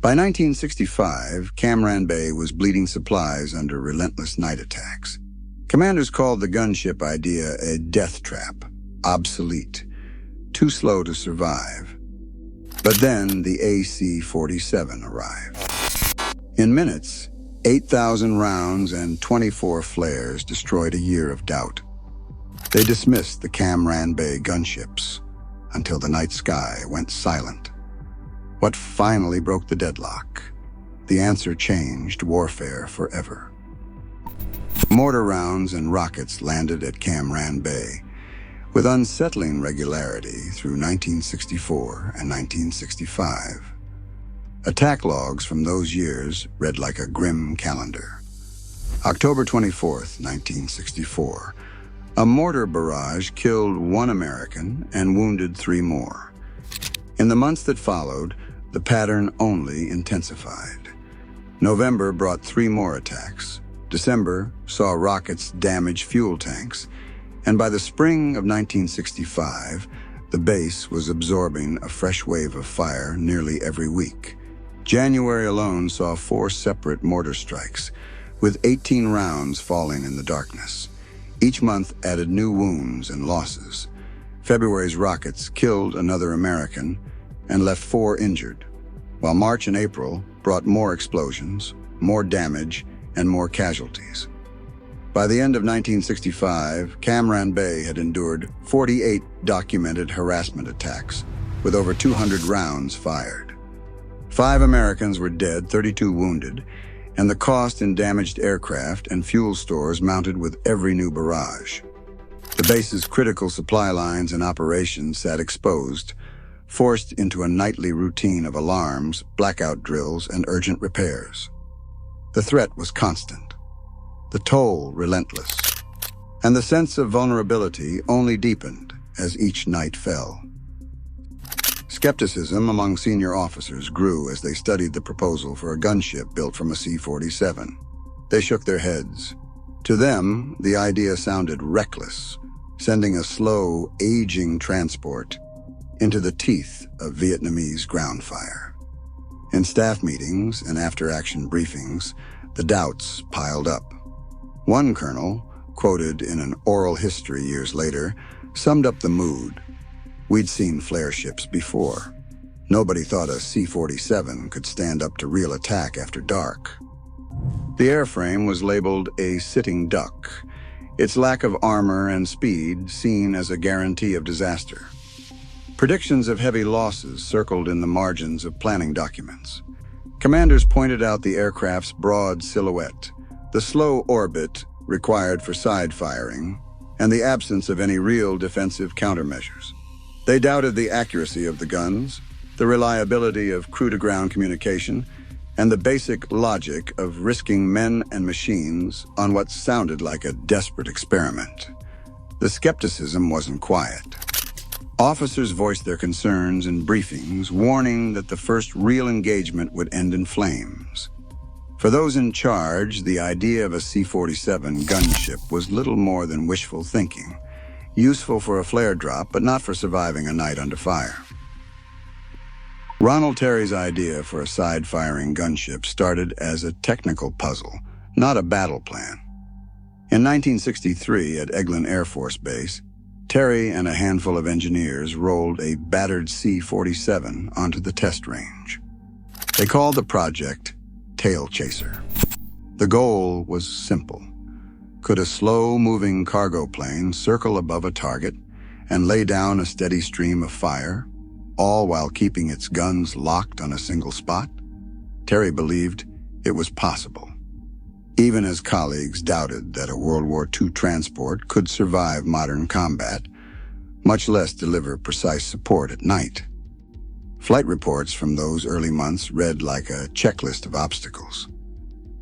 By 1965, Ranh Bay was bleeding supplies under relentless night attacks. Commanders called the gunship idea a death trap, obsolete, too slow to survive. But then the AC-47 arrived. In minutes, 8,000 rounds and 24 flares destroyed a year of doubt. They dismissed the Ranh Bay gunships until the night sky went silent. What finally broke the deadlock? The answer changed warfare forever. Mortar rounds and rockets landed at Ranh Bay with unsettling regularity through 1964 and 1965. Attack logs from those years read like a grim calendar. October 24th, 1964. A mortar barrage killed 1 American and wounded 3 more. In the months that followed, the pattern only intensified. November brought 3 more attacks. December saw rockets damage fuel tanks, and by the spring of 1965, the base was absorbing a fresh wave of fire nearly every week. January alone saw 4 separate mortar strikes, with 18 rounds falling in the darkness. Each month added new wounds and losses. February's rockets killed another American and left 4 injured, while March and April brought more explosions, more damage, and more casualties. By the end of 1965, Ranh Bay had endured 48 documented harassment attacks, with over 200 rounds fired. 5 Americans were dead, 32 wounded, and the cost in damaged aircraft and fuel stores mounted with every new barrage. The base's critical supply lines and operations sat exposed, forced into a nightly routine of alarms, blackout drills, and urgent repairs. The threat was constant, the toll relentless, and the sense of vulnerability only deepened as each night fell. Skepticism among senior officers grew as they studied the proposal for a gunship built from a C-47. They shook their heads. To them, the idea sounded reckless, sending a slow, aging transport into the teeth of Vietnamese ground fire. In staff meetings and after-action briefings, the doubts piled up. One colonel, quoted in an oral history years later, summed up the mood. We'd seen flare ships before. Nobody thought a C-47 could stand up to real attack after dark. The airframe was labeled a sitting duck, its lack of armor and speed seen as a guarantee of disaster. Predictions of heavy losses circled in the margins of planning documents. Commanders pointed out the aircraft's broad silhouette, the slow orbit required for side firing, and the absence of any real defensive countermeasures. They doubted the accuracy of the guns, the reliability of crew-to-ground communication, and the basic logic of risking men and machines on what sounded like a desperate experiment. The skepticism wasn't quiet. Officers voiced their concerns in briefings, warning that the first real engagement would end in flames. For those in charge, the idea of a C-47 gunship was little more than wishful thinking, useful for a flare drop, but not for surviving a night under fire. Ronald Terry's idea for a side-firing gunship started as a technical puzzle, not a battle plan. In 1963, at Eglin Air Force Base, Terry and a handful of engineers rolled a battered C-47 onto the test range. They called the project Tail Chaser. The goal was simple. Could a slow-moving cargo plane circle above a target and lay down a steady stream of fire, all while keeping its guns locked on a single spot? Terry believed it was possible, even as colleagues doubted that a World War II transport could survive modern combat, much less deliver precise support at night. Flight reports from those early months read like a checklist of obstacles.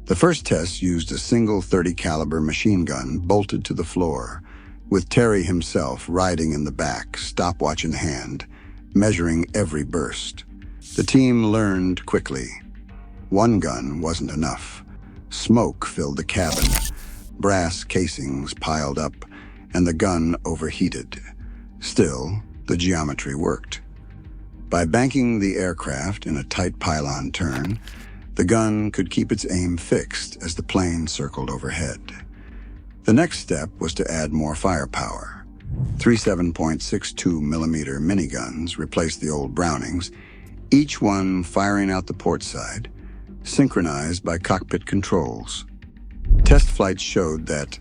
The first test used a single .30 caliber machine gun bolted to the floor, with Terry himself riding in the back, stopwatch in hand, measuring every burst. The team learned quickly. One gun wasn't enough. Smoke filled the cabin, brass casings piled up, and the gun overheated. Still, the geometry worked. By banking the aircraft in a tight pylon turn, the gun could keep its aim fixed as the plane circled overhead. The next step was to add more firepower. Three 7.62mm miniguns replaced the old Brownings, each one firing out the port side, synchronized by cockpit controls. Test flights showed that,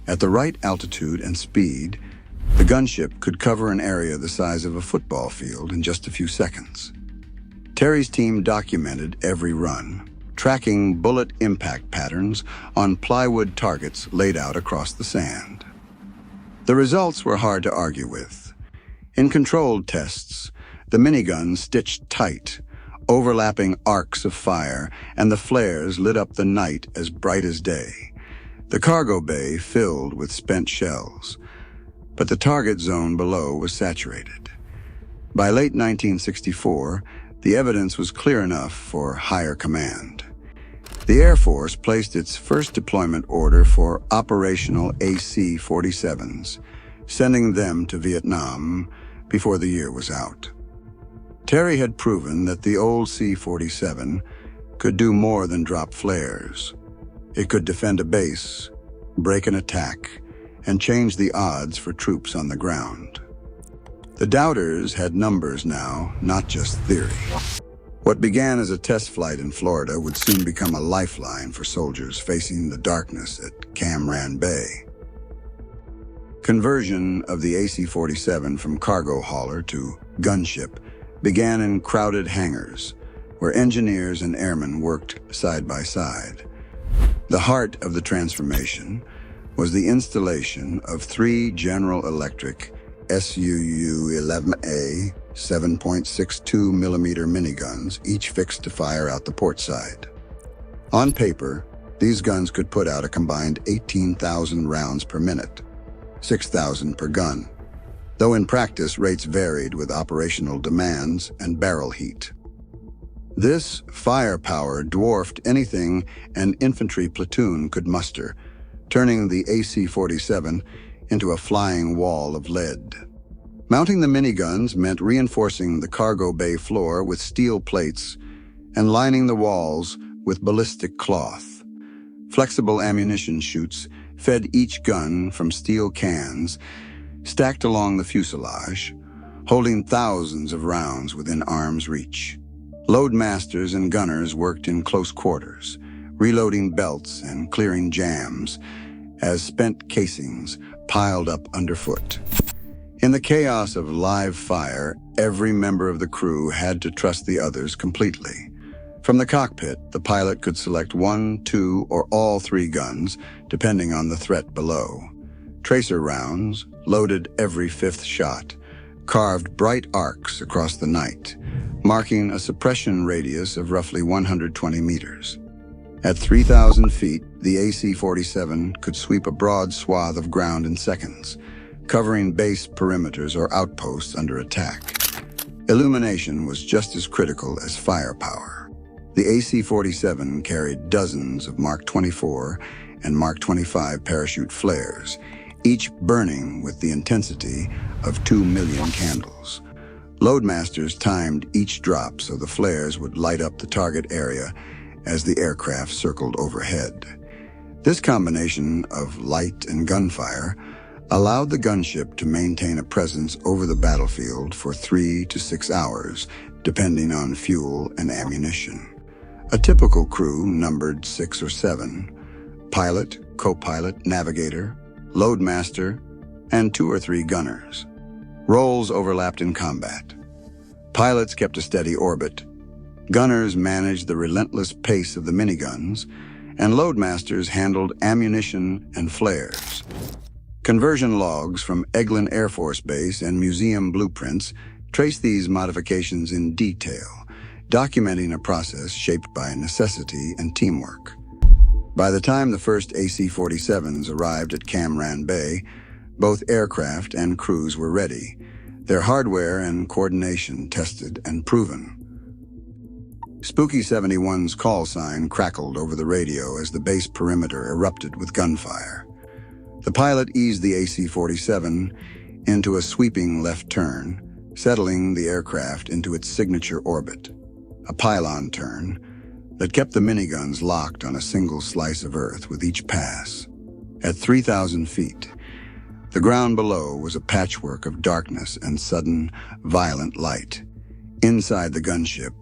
at the right altitude and speed, the gunship could cover an area the size of a football field in just a few seconds. Terry's team documented every run, tracking bullet impact patterns on plywood targets laid out across the sand. The results were hard to argue with. In controlled tests, the miniguns stitched tight, overlapping arcs of fire, and the flares lit up the night as bright as day. The cargo bay filled with spent shells, but the target zone below was saturated. By late 1964, the evidence was clear enough for higher command. The Air Force placed its first deployment order for operational AC-47s, sending them to Vietnam before the year was out. Terry had proven that the old C-47 could do more than drop flares. It could defend a base, break an attack, and change the odds for troops on the ground. The doubters had numbers now, not just theory. What began as a test flight in Florida would soon become a lifeline for soldiers facing the darkness at Cam Bay. Conversion of the AC-47 from cargo hauler to gunship began in crowded hangars, where engineers and airmen worked side by side. The heart of the transformation was the installation of three General Electric SUU-11A 7.62mm miniguns, each fixed to fire out the port side. On paper, these guns could put out a combined 18,000 rounds per minute, 6,000 per gun, though in practice rates varied with operational demands and barrel heat. This firepower dwarfed anything an infantry platoon could muster, turning the AC-47 into a flying wall of lead. Mounting the miniguns meant reinforcing the cargo bay floor with steel plates and lining the walls with ballistic cloth. Flexible ammunition chutes fed each gun from steel cans stacked along the fuselage, holding thousands of rounds within arm's reach. Loadmasters and gunners worked in close quarters, reloading belts and clearing jams as spent casings piled up underfoot. In the chaos of live fire, every member of the crew had to trust the others completely. From the cockpit, the pilot could select one, two, or all three guns, depending on the threat below. Tracer rounds, loaded every fifth shot, carved bright arcs across the night, marking a suppression radius of roughly 120 meters. At 3,000 feet, the AC-47 could sweep a broad swath of ground in seconds, covering base perimeters or outposts under attack. Illumination was just as critical as firepower. The AC-47 carried dozens of Mark 24 and Mark 25 parachute flares, each burning with the intensity of 2 million candles. Loadmasters timed each drop so the flares would light up the target area as the aircraft circled overhead. This combination of light and gunfire allowed the gunship to maintain a presence over the battlefield for 3 to 6 hours, depending on fuel and ammunition. A typical crew numbered 6 or 7: pilot, co-pilot, navigator, loadmaster, and 2 or 3 gunners. Roles overlapped in combat. Pilots kept a steady orbit, gunners managed the relentless pace of the miniguns, and loadmasters handled ammunition and flares. Conversion logs from Eglin Air Force Base and museum blueprints trace these modifications in detail, documenting a process shaped by necessity and teamwork. By the time the first AC-47s arrived at Cam Bay, both aircraft and crews were ready, their hardware and coordination tested and proven. Spooky 71's call sign crackled over the radio as the base perimeter erupted with gunfire. The pilot eased the AC-47 into a sweeping left turn, settling the aircraft into its signature orbit, a pylon turn that kept the miniguns locked on a single slice of Earth with each pass. At 3,000 feet, the ground below was a patchwork of darkness and sudden, violent light. Inside the gunship,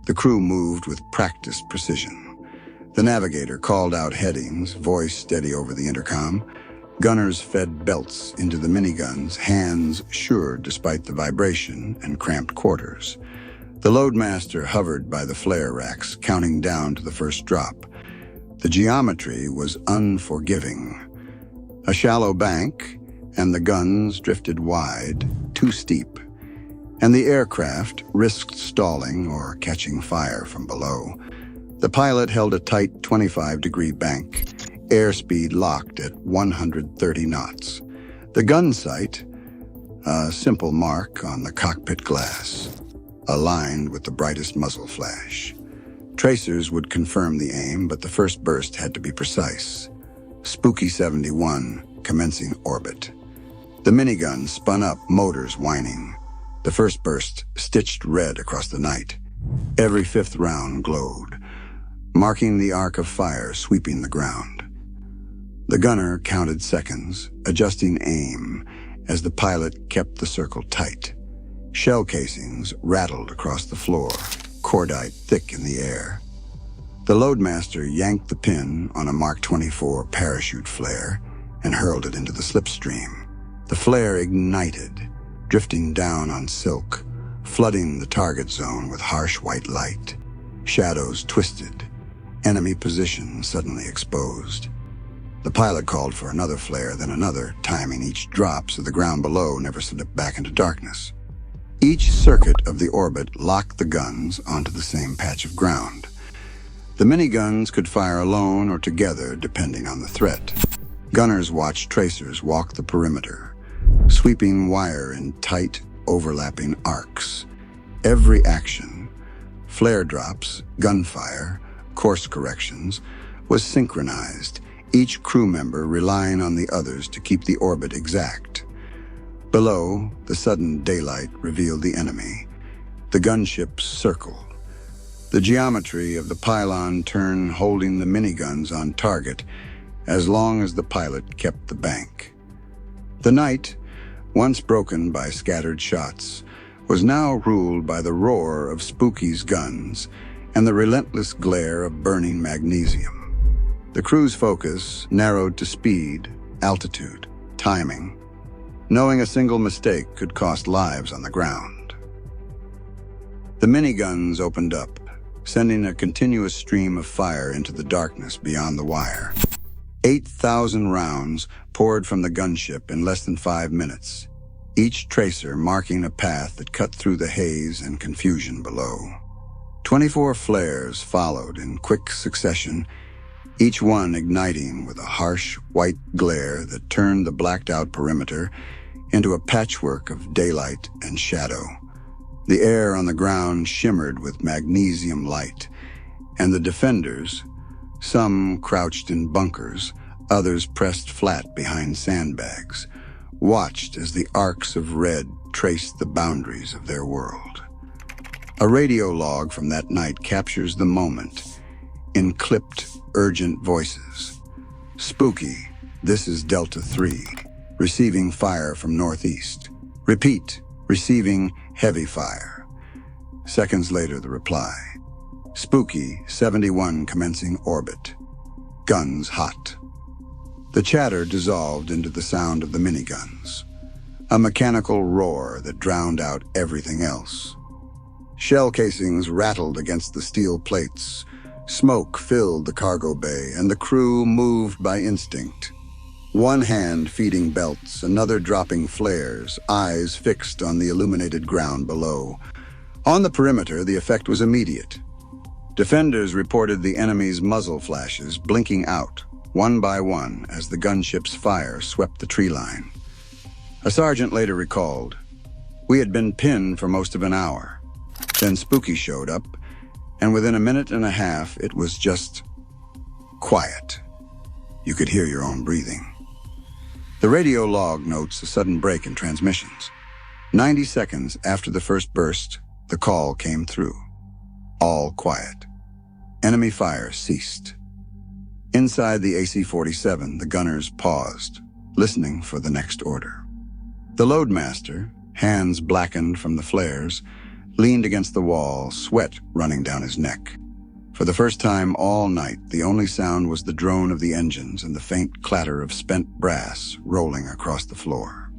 the crew moved with practiced precision. The navigator called out headings, voice steady over the intercom. Gunners fed belts into the miniguns, hands sure despite the vibration and cramped quarters. The loadmaster hovered by the flare racks, counting down to the first drop. The geometry was unforgiving. A shallow bank, and the guns drifted wide, too steep, and the aircraft risked stalling or catching fire from below. The pilot held a tight 25-degree bank, airspeed locked at 130 knots. The gun sight, a simple mark on the cockpit glass, aligned with the brightest muzzle flash. Tracers would confirm the aim, but the first burst had to be precise. Spooky 71, commencing orbit. The minigun spun up, motors whining. The first burst stitched red across the night. Every fifth round glowed, marking the arc of fire sweeping the ground. The gunner counted seconds, adjusting aim as the pilot kept the circle tight. Shell casings rattled across the floor, cordite thick in the air. The loadmaster yanked the pin on a Mark 24 parachute flare and hurled it into the slipstream. The flare ignited, drifting down on silk, flooding the target zone with harsh white light. Shadows twisted, enemy position suddenly exposed. The pilot called for another flare, then another, timing each drop so the ground below never slipped back into darkness. Each circuit of the orbit locked the guns onto the same patch of ground. The miniguns could fire alone or together, depending on the threat. Gunners watched tracers walk the perimeter, sweeping wire in tight, overlapping arcs. Every action, flare drops, gunfire, course corrections, was synchronized, each crew member relying on the others to keep the orbit exact. Below, the sudden daylight revealed the enemy. The gunship's circle. The geometry of the pylon turn holding the miniguns on target as long as the pilot kept the bank. The night, once broken by scattered shots, was now ruled by the roar of Spooky's guns and the relentless glare of burning magnesium. The crew's focus narrowed to speed, altitude, timing, knowing a single mistake could cost lives on the ground. The miniguns opened up, sending a continuous stream of fire into the darkness beyond the wire. 8,000 rounds poured from the gunship in less than 5 minutes, each tracer marking a path that cut through the haze and confusion below. 24 flares followed in quick succession, each one igniting with a harsh, white glare that turned the blacked-out perimeter into a patchwork of daylight and shadow. The air on the ground shimmered with magnesium light, and the defenders, some crouched in bunkers, others pressed flat behind sandbags, watched as the arcs of red traced the boundaries of their world. A radio log from that night captures the moment in clipped, urgent voices. Spooky, this is Delta 3, receiving fire from northeast. Repeat, receiving heavy fire. Seconds later, the reply. Spooky, 71 commencing orbit. Guns hot. The chatter dissolved into the sound of the miniguns, a mechanical roar that drowned out everything else. Shell casings rattled against the steel plates. Smoke filled the cargo bay, and the crew moved by instinct. One hand feeding belts, another dropping flares, eyes fixed on the illuminated ground below. On the perimeter, the effect was immediate. Defenders reported the enemy's muzzle flashes blinking out, one by one, as the gunship's fire swept the tree line. A sergeant later recalled, "We had been pinned for most of an hour. Then Spooky showed up, and within a minute and a half, it was just quiet. You could hear your own breathing." The radio log notes a sudden break in transmissions. 90 seconds after the first burst, the call came through. All quiet. Enemy fire ceased. Inside the AC-47, the gunners paused, listening for the next order. The loadmaster, hands blackened from the flares, leaned against the wall, sweat running down his neck. For the first time all night, the only sound was the drone of the engines and the faint clatter of spent brass rolling across the floor.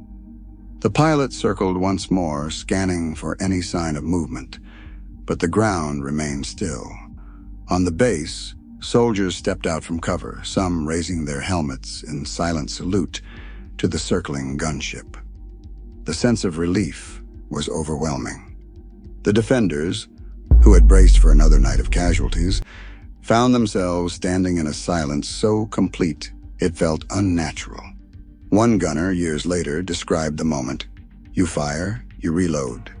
The pilot circled once more, scanning for any sign of movement, but the ground remained still. On the base, soldiers stepped out from cover, some raising their helmets in silent salute to the circling gunship. The sense of relief was overwhelming. The defenders, who had braced for another night of casualties, found themselves standing in a silence so complete it felt unnatural. One gunner, years later, described the moment. You fire, you reload.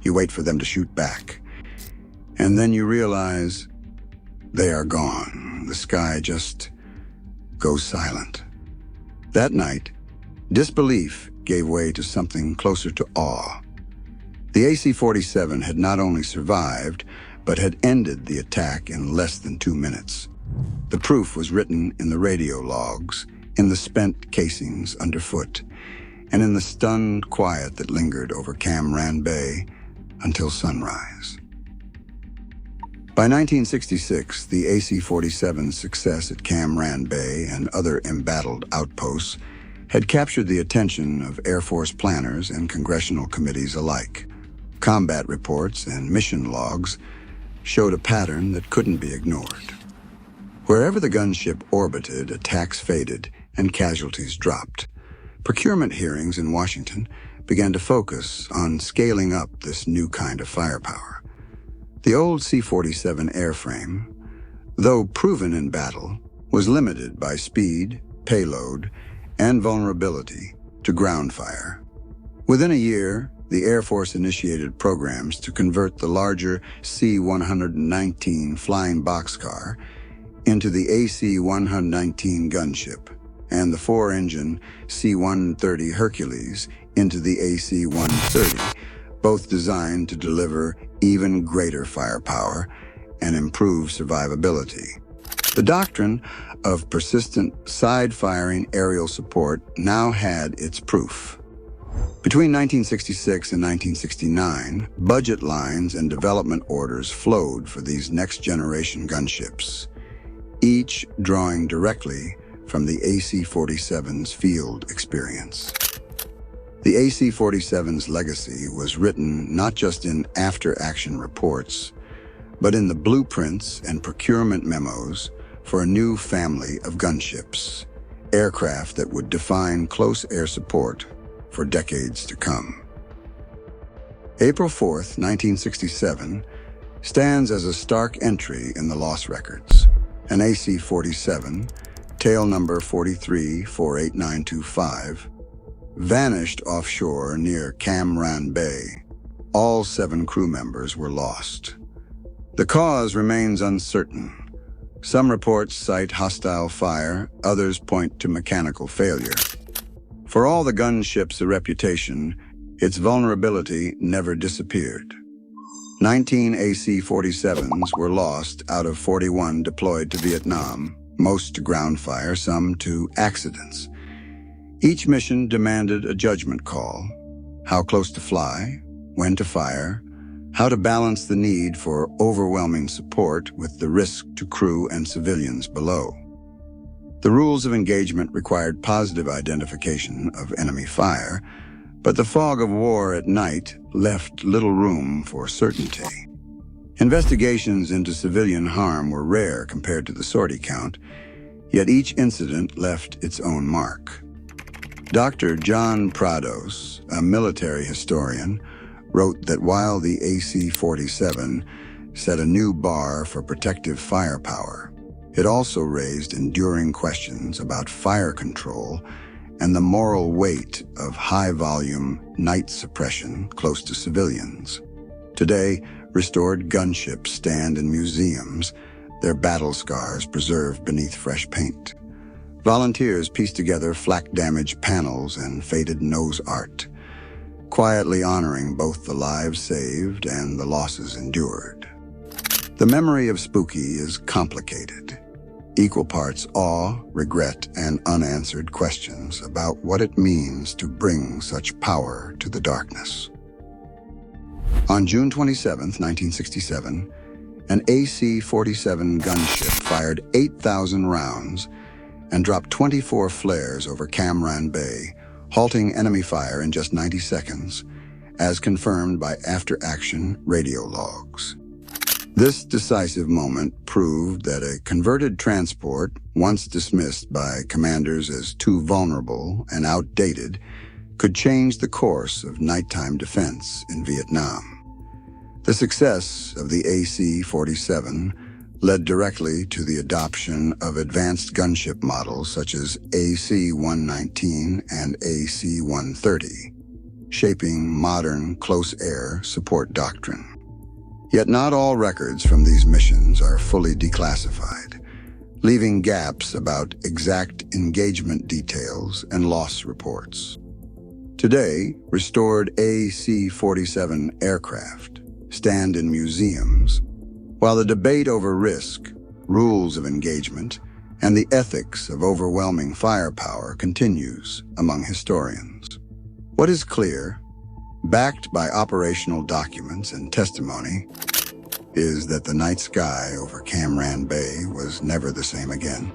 You wait for them to shoot back. And then you realize they are gone. The sky just goes silent. That night, disbelief gave way to something closer to awe. The AC-47 had not only survived, but had ended the attack in less than 2 minutes. The proof was written in the radio logs, in the spent casings underfoot, and in the stunned quiet that lingered over Ranh Bay until sunrise. By 1966, the AC-47's success at Ranh Bay and other embattled outposts had captured the attention of Air Force planners and congressional committees alike. Combat reports and mission logs showed a pattern that couldn't be ignored. Wherever the gunship orbited, attacks faded and casualties dropped. Procurement hearings in Washington began to focus on scaling up this new kind of firepower. The old C-47 airframe, though proven in battle, was limited by speed, payload, and vulnerability to ground fire. Within a year, the Air Force initiated programs to convert the larger C-119 flying boxcar into the AC-119 gunship, and the 4-engine C-130 Hercules into the AC-130, both designed to deliver even greater firepower and improve survivability. The doctrine of persistent side-firing aerial support now had its proof. Between 1966 and 1969, budget lines and development orders flowed for these next-generation gunships, each drawing directly from the AC-47's field experience. The AC-47's legacy was written not just in after-action reports, but in the blueprints and procurement memos for a new family of gunships, aircraft that would define close air support for decades to come. April 4th, 1967, stands as a stark entry in the loss records. An AC-47, tail number 4348925, vanished offshore near Ranh Bay. All 7 crew members were lost. The cause remains uncertain. Some reports cite hostile fire, others point to mechanical failure. For all the gunship's reputation, its vulnerability never disappeared. 19 AC-47s were lost out of 41 deployed to Vietnam, most to ground fire, some to accidents. Each mission demanded a judgment call: how close to fly, when to fire, how to balance the need for overwhelming support with the risk to crew and civilians below. The rules of engagement required positive identification of enemy fire, but the fog of war at night left little room for certainty. Investigations into civilian harm were rare compared to the sortie count, yet each incident left its own mark. Dr. John Prados, a military historian, wrote that while the AC-47 set a new bar for protective firepower, it also raised enduring questions about fire control and the moral weight of high-volume night suppression close to civilians. Today, restored gunships stand in museums, their battle scars preserved beneath fresh paint. Volunteers piece together flak-damaged panels and faded nose art. quietly honoring both the lives saved and the losses endured. The memory of Spooky is complicated. Equal parts awe, regret, and unanswered questions about what it means to bring such power to the darkness. On June 27, 1967, an AC-47 gunship fired 8,000 rounds and dropped 24 flares over Cam Bay, halting enemy fire in just 90 seconds, as confirmed by after-action radio logs. This decisive moment proved that a converted transport, once dismissed by commanders as too vulnerable and outdated, could change the course of nighttime defense in Vietnam. The success of the AC-47 led directly to the adoption of advanced gunship models such as AC-119 and AC-130, shaping modern close-air support doctrine. Yet not all records from these missions are fully declassified, leaving gaps about exact engagement details and loss reports. Today, restored AC-47 aircraft stand in museums, while the debate over risk, rules of engagement, and the ethics of overwhelming firepower continues among historians. What is clear, backed by operational documents and testimony, is that the night sky over Cam Bay was never the same again.